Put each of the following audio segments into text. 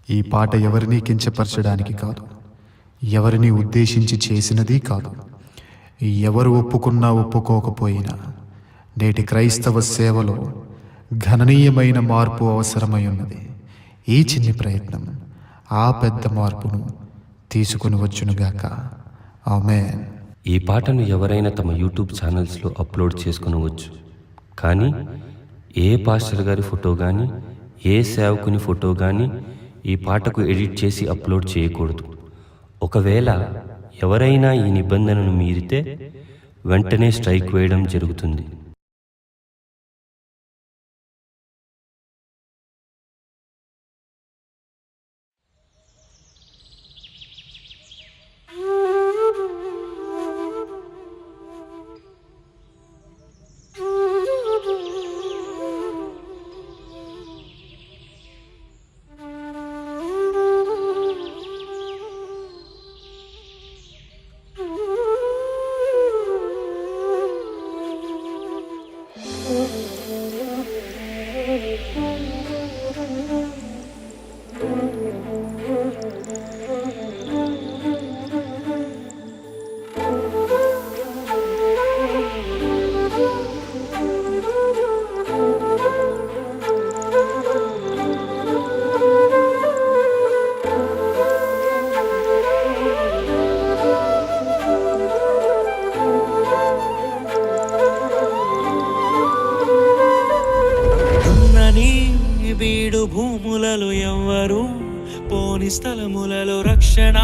ఈ పాట ఎవరినీ కించపరచడానికి కాదు, ఎవరిని ఉద్దేశించి చేసినది కాదు. ఎవరు ఒప్పుకున్నా ఒప్పుకోకపోయినా నేటి క్రైస్తవ సేవలో గణనీయమైన మార్పు అవసరమై ఉన్నది. ఈ చిన్ని ప్రయత్నం ఆ పెద్ద మార్పును తీసుకుని వచ్చునుగాక. ఆమేన్. ఈ పాటను ఎవరైనా తమ యూట్యూబ్ ఛానల్స్లో అప్లోడ్ చేసుకునవచ్చు, కానీ ఏ పాస్టర్ గారి ఫోటో కానీ ఏ సేవకుని ఫోటో కానీ ఈ పాటకు ఎడిట్ చేసి అప్లోడ్ చేయకూడదు. ఒకవేళ ఎవరైనా ఈ నిబంధనను మీరితే వెంటనే స్ట్రైక్ వేయడం జరుగుతుంది. వీడు భూములలో ఎవ్వరు పోని స్థలములలో రక్షణ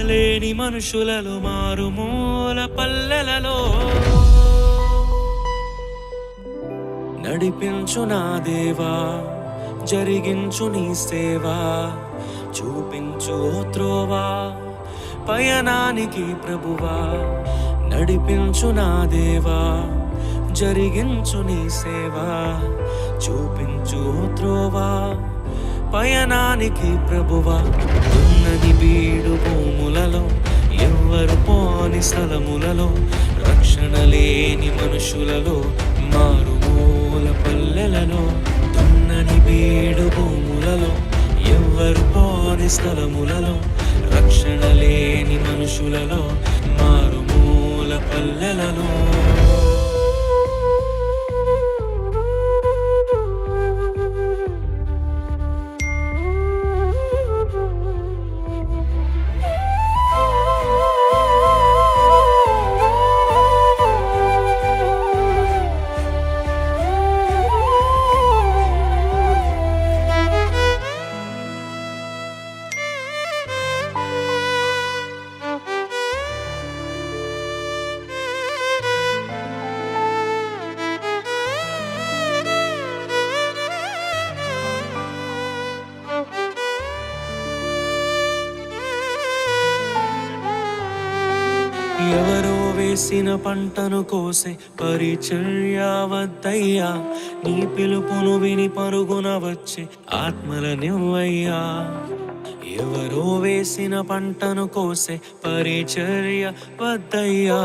లేని మనుషులలో మారుమూల పల్లెలలో నడిపించు నా దేవా, జరిగించు నీ సేవా, చూపించు త్రోవా పయనానికి ప్రభువా. నడిపించు నా దేవా, జరిగించు నీ సేవా, చూపించు త్రోవా పయనానికి ప్రభువా. ఉన్నది బీడు భూములలో ఎవ్వరు పోని స్థలములలో రక్షణ లేని మనుషులలో మారుమూల పల్లెలలో. దున్నని బీడు భూములలో ఎవ్వరు పోని స్థలములలో రక్షణ లేని మనుషులలో మారుమూల పల్లెలలో. ఎవరో వేసిన పంటను కోసే పరిచర్య వద్దయ్యా, నీ పిలుపును విని పరుగున వచ్చే ఆత్మలనివ్వయ్యా. ఎవరో వేసిన పంటను కోసే పరిచర్య వద్దయ్యా,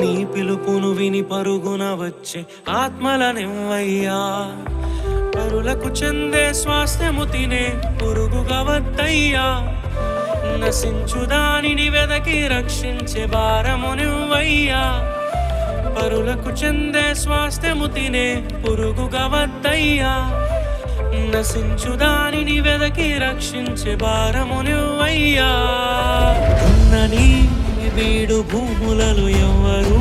నీ పిలుపును విని పరుగున వచ్చే ఆత్మలనివ్వయ్యా. పరులకు చెందే స్వాస్థ్యము తినే పురుగుగా వద్దయ్యా, నశించు దానిని వెదకి రక్షించే భారము నువ్వయ్యా. పరులకు చెందే స్వాస్థ్యము తినే పురుగుగా వద్దయ్యా, నశించు దానిని వెదకి రక్షించే భారము నువ్వయ్యా. ఉన్నని వీడు భూములలో ఎవ్వరు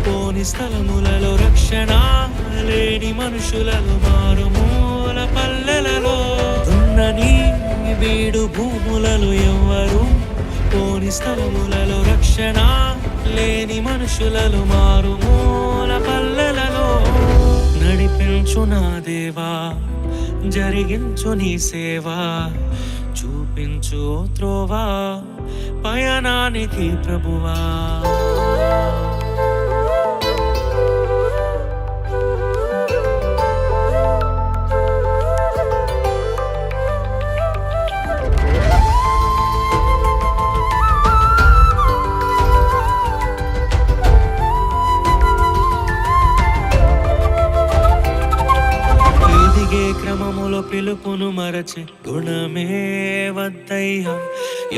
పోని స్థలములలో రక్షణ లేని మనుషులలో మారుమూల పల్లెలలో. ఉన్నని వీడు భూములలో ఎవ్వరు పోని స్థలములలో రక్షణ లేని మనుషులలో మారుమూల పల్లెలలో. నడిపించు నా దేవా, జరిగించు నీ సేవా, చూపించు త్రోవా పయనానికి ప్రభువా. క్రమములో పిలుపును మరచి గుణమే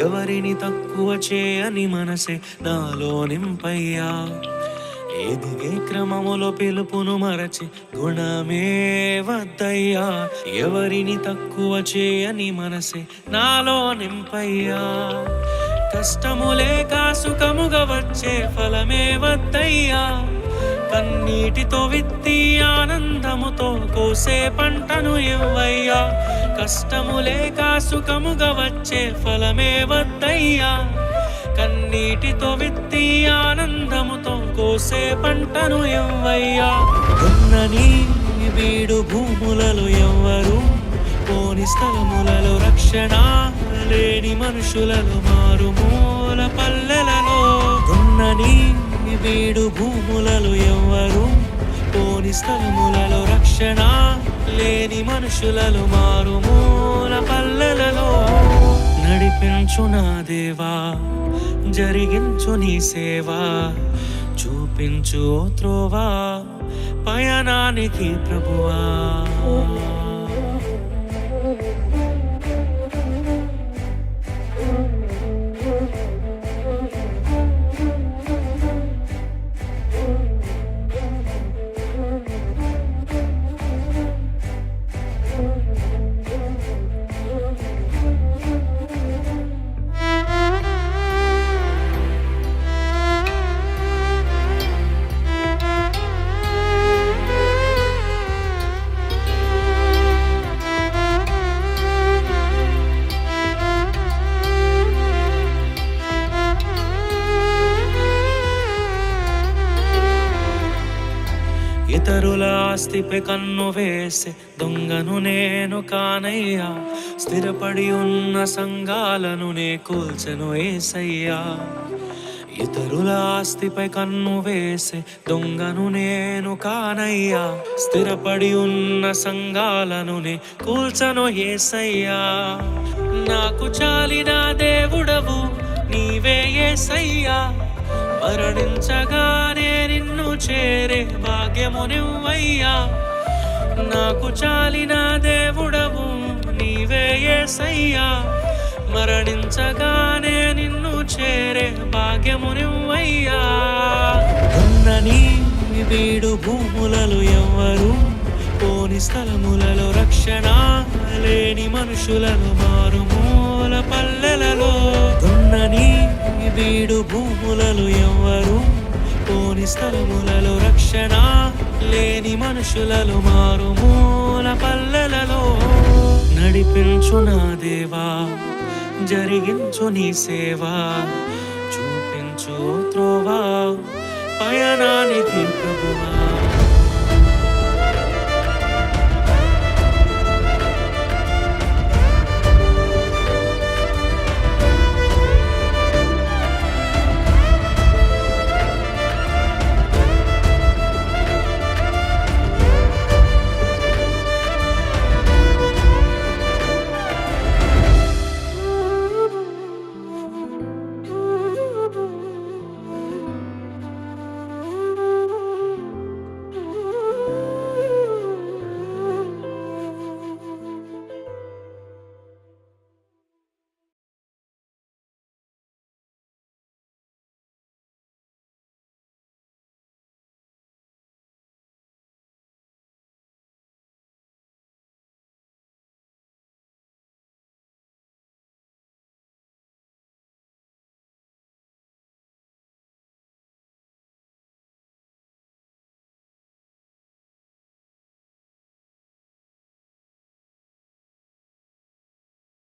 ఎవరిని తక్కువ చేయని మనసే నాలో నింపయ్యా ఎదిగే క్రమములో పిలుపును మరచి గుణమే వద్దయ్యా ఎవరిని తక్కువ చేయని మనసే నాలో నింపయ్యా కష్టము లేక సుఖముగా వచ్చే ఫలమే వద్దయ్యా కన్నీటితో విత్తి ఆనందముతో కోసే పంటను ఇవ్వయ్యా కష్టము లేక సుఖముగా వచ్చే ఫలమే వద్దయ్యా కన్నీటితో విత్తి ఆనందముతో కోసే పంటను ఇవ్వయ్యా దున్నని బీడు భూములలో ఎవ్వరు పోని స్థలములలో రక్షణ లేని మనుషులలో మారుమూల పల్లెలలో దున్నని బీడు భూములలో ఎవ్వరు పోని స్థలములలో రక్షణ లేని మనుషులలో మారుమూల పల్లెలలో నడిపించు నా దేవా జరిగించు నీ సేవా చూపించు ఓ త్రోవా పయనానికి ప్రభువా ఇతరుల ఆస్తిపై కన్ను వేసే దొంగను నేను కానయ్యా స్థిరపడి ఉన్న సంఘాలను నే కూల్చెను యేసయ్యా ఇతరుల ఆస్తిపై కన్ను వేసే దొంగను నేను కానయ్యా స్థిరపడి ఉన్న సంఘాలను నే కూల్చెను యేసయ్యా నాకు చాలిన దేవుడవు నీవే యేసయ్యా మరణించగానే నిన్ను చేరే భాగ్యము నువ్వయ్యా నాకు చాలిన దేవుడవు నీవే యేసయ్యా మరణించగానే నిన్ను చేరే భాగ్యము నువ్వయ్యా దున్నని బీడు భూములలో ఎవ్వరు పోని స్థలములలో రక్షణ లేని మనుషులను మారుమూల పల్లెలలో దున్నని బీడు భూములలో ఎవ్వరు పోని స్థలములలో రక్షణ లేని మనుషులలో మారుమూల పల్లెలలో నడిపించు నా దేవా జరిగించు నీ సేవా చూపించు త్రోవా పయనానికి ప్రభువా